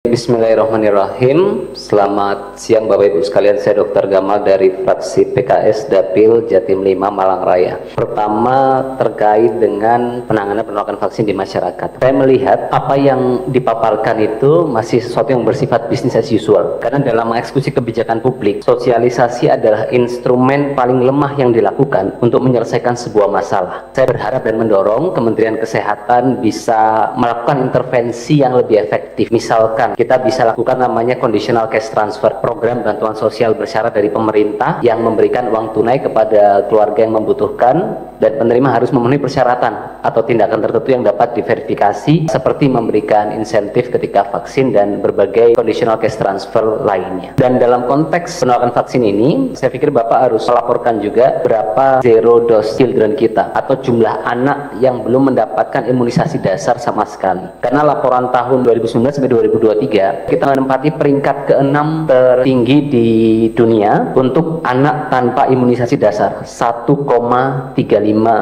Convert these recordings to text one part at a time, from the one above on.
Bismillahirrahmanirrahim. Selamat siang Bapak Ibu sekalian, saya Dr. Gamal dari fraksi PKS Dapil Jatim 5 Malang Raya. Pertama, terkait dengan penanganan penolakan vaksin di masyarakat. Saya melihat apa yang dipaparkan itu masih sesuatu yang bersifat business as usual. Karena dalam mengeksekusi kebijakan publik, sosialisasi adalah instrumen paling lemah yang dilakukan untuk menyelesaikan sebuah masalah. Saya berharap dan mendorong Kementerian Kesehatan bisa melakukan intervensi yang lebih efektif. Misalkan kita bisa lakukan namanya conditional cash transfer, program bantuan sosial bersyarat dari pemerintah yang memberikan uang tunai kepada keluarga yang membutuhkan, dan penerima harus memenuhi persyaratan atau tindakan tertentu yang dapat diverifikasi seperti memberikan insentif ketika vaksin dan berbagai conditional cash transfer lainnya. Dan dalam konteks penolakan vaksin ini, saya pikir Bapak harus melaporkan juga berapa zero dose children kita atau jumlah anak yang belum mendapatkan imunisasi dasar sama sekali. Karena laporan tahun 2019 sampai 2023 kita menempati peringkat ke-6 tertinggi di dunia untuk anak tanpa imunisasi dasar, 1,35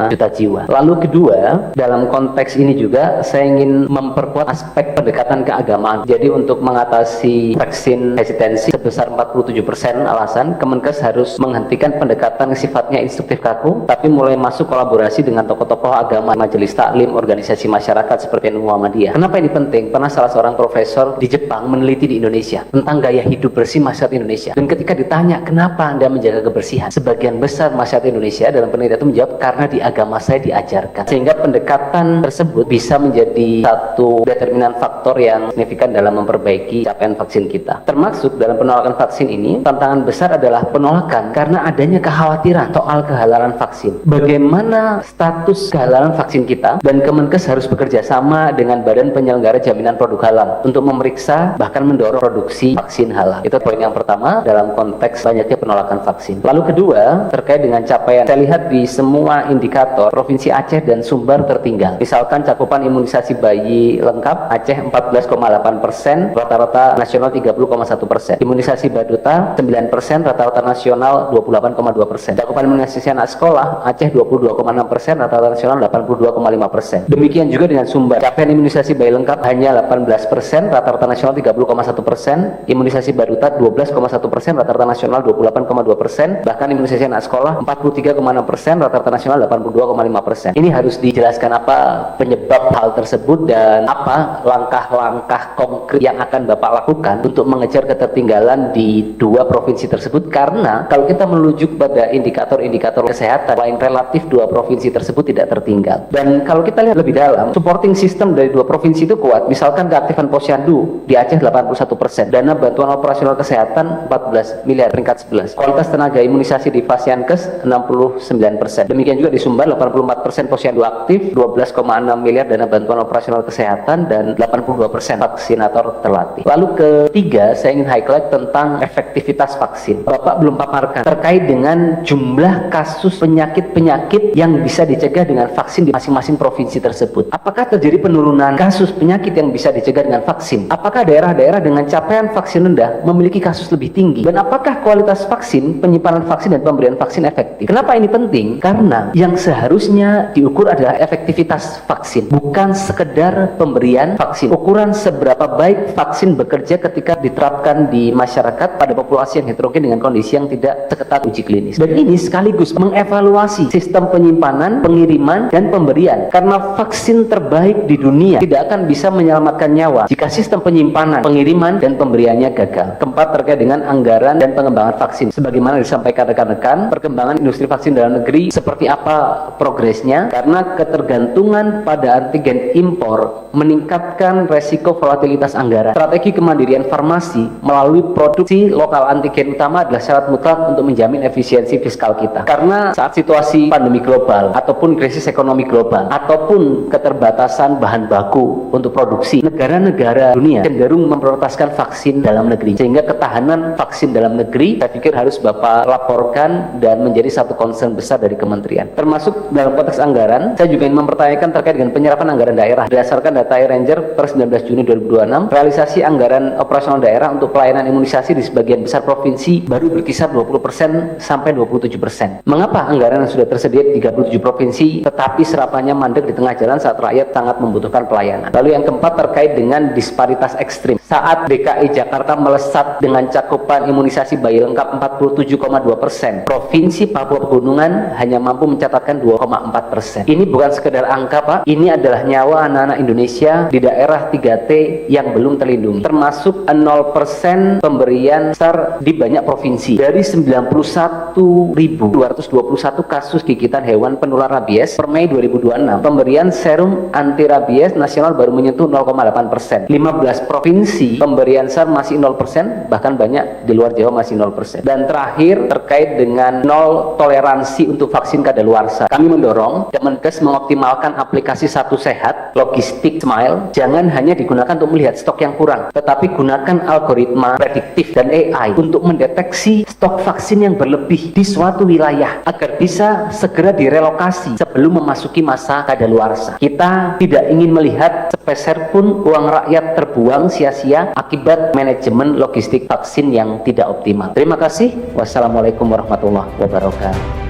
juta jiwa. Lalu kedua, dalam konteks ini juga saya ingin memperkuat aspek pendekatan keagamaan. Jadi untuk mengatasi vaksin hesitansi sebesar 47% alasan, Kemenkes harus menghentikan pendekatan yang sifatnya instruktif kaku, tapi mulai masuk kolaborasi dengan tokoh-tokoh agama, majelis taklim, organisasi masyarakat seperti NU Muhammadiyah. Kenapa ini penting? Karena salah seorang profesor di Jepang meneliti di Indonesia tentang gaya hidup bersih masyarakat Indonesia. Dan ketika ditanya, kenapa Anda menjaga kebersihan? Sebagian besar masyarakat Indonesia dalam penelitian itu menjawab, karena di agama saya diajarkan. Sehingga pendekatan tersebut bisa menjadi satu determinan faktor yang signifikan dalam memperbaiki capaian vaksin kita. Termasuk dalam penolakan vaksin ini, tantangan besar adalah penolakan karena adanya kekhawatiran soal kehalalan vaksin. Bagaimana status kehalalan vaksin kita? Dan Kemenkes harus bekerja sama dengan Badan Penyelenggara Jaminan Produk Halal untuk memeriksa bahkan mendorong produksi vaksin halal. Itu poin yang pertama dalam konteks banyaknya penolakan vaksin. Lalu kedua, terkait dengan capaian, saya lihat di semua indikator Provinsi Aceh dan Sumbar tertinggal. Misalkan cakupan imunisasi bayi lengkap Aceh 14,8%, rata-rata nasional 30,1%. Imunisasi baduta 9%, rata-rata nasional 28,2%. Cakupan imunisasi anak sekolah Aceh 22,6%, rata-rata nasional 82,5%. Demikian juga dengan Sumbar. Capaian imunisasi bayi lengkap hanya 18%, rata-rata nasional 30,1%. Imunisasi baduta 12,1%, rata-rata nasional 28,2%. Bahkan imunisasi anak sekolah 43,6%, rata-rata nasional 82,5%. Ini harus dijelaskan apa penyebab hal tersebut dan apa langkah-langkah konkret yang akan Bapak lakukan untuk mengejar ketertinggalan di dua provinsi tersebut. Karena kalau kita merujuk pada indikator-indikator kesehatan yang relatif, dua provinsi tersebut tidak tertinggal. Dan kalau kita lihat lebih dalam, supporting system dari dua provinsi itu kuat. Misalkan keaktifan posyandu di Aceh 81%, dana bantuan operasional kesehatan 14 miliar, peringkat 11. Kualitas tenaga imunisasi di Fasiankes 69%. Demikian juga di Sumbar 84% posyandu aktif, 12,6 miliar dana bantuan operasional kesehatan, dan 82% vaksinator terlatih. Lalu ketiga, saya ingin highlight tentang efektivitas vaksin. Bapak belum paparkan terkait dengan jumlah kasus penyakit-penyakit yang bisa dicegah dengan vaksin di masing-masing provinsi tersebut. Apakah terjadi penurunan kasus penyakit yang bisa dicegah dengan vaksin? Apakah daerah-daerah dengan capaian vaksin rendah memiliki kasus lebih tinggi? Dan apakah kualitas vaksin, penyimpanan vaksin, dan pemberian vaksin efektif? Kenapa ini penting? Karena yang seharusnya diukur adalah efektivitas vaksin, bukan sekedar pemberian vaksin. Ukuran seberapa baik vaksin bekerja ketika diterapkan di masyarakat pada populasi yang heterogen dengan kondisi yang tidak seketat uji klinis. Dan ini sekaligus mengevaluasi sistem penyimpanan, pengiriman, dan pemberian. Karena vaksin terbaik di dunia tidak akan bisa menyelamatkan nyawa jika sistem penyimpanan, pengiriman, dan pemberiannya gagal. Keempat, terkait dengan anggaran dan pengembangan vaksin. Sebagaimana disampaikan rekan-rekan, perkembangan industri vaksin dalam negeri seperti apa progresnya? Karena ketergantungan pada antigen impor meningkatkan resiko volatilitas anggaran. Strategi kemandirian farmasi melalui produksi lokal antigen utama adalah syarat mutlak untuk menjamin efisiensi fiskal kita. Karena saat situasi pandemi global ataupun krisis ekonomi global ataupun keterbatasan bahan baku untuk produksi, negara-negara dunia cenderung memprioritaskan vaksin dalam negeri. Sehingga ketahanan vaksin dalam negeri saya pikir harus Bapak laporkan dan menjadi satu concern besar dari kementerian. Termasuk dalam konteks anggaran, saya juga ingin mempertanyakan terkait dengan penyerapan anggaran daerah. Berdasarkan data iRanger per 19 Juni 2026, realisasi anggaran operasional daerah untuk pelayanan imunisasi di sebagian besar provinsi baru berkisar 20% sampai 27%. Mengapa anggaran yang sudah tersedia di 37 provinsi tetapi serapannya mandek di tengah jalan saat rakyat sangat membutuhkan pelayanan? Lalu yang keempat terkait dengan disparitas ekstrim. Saat DKI Jakarta melesat dengan cakupan imunisasi bayi lengkap 47,2%, Provinsi Papua Pegunungan hanya mampu mencatatkan 2,4%. Ini bukan sekedar angka, Pak. Ini adalah nyawa anak-anak Indonesia di daerah 3T yang belum terlindungi. Termasuk 0% pemberian SAR di banyak provinsi. Dari 91.221 kasus gigitan hewan penular rabies per Mei 2026, pemberian serum anti rabies nasional baru menyentuh 0,8%. 15 provinsi pemberian SAR masih 0%, bahkan banyak di luar Jawa masih 0%. Dan terakhir terkait dengan nol toleransi untuk vaksin kadaluarsa. Kami mendorong Kemenkes mengoptimalkan aplikasi Satu Sehat, logistik Smile, jangan hanya digunakan untuk melihat stok yang kurang, tetapi gunakan algoritma prediktif dan AI untuk mendeteksi stok vaksin yang berlebih di suatu wilayah agar bisa segera direlokasi sebelum memasuki masa kadaluarsa. Kita tidak ingin melihat sepeser pun uang rakyat terbuang sia-sia akibat manajemen logistik vaksin yang tidak optimal. Terima kasih. Wassalamualaikum warahmatullahi wabarakatuh.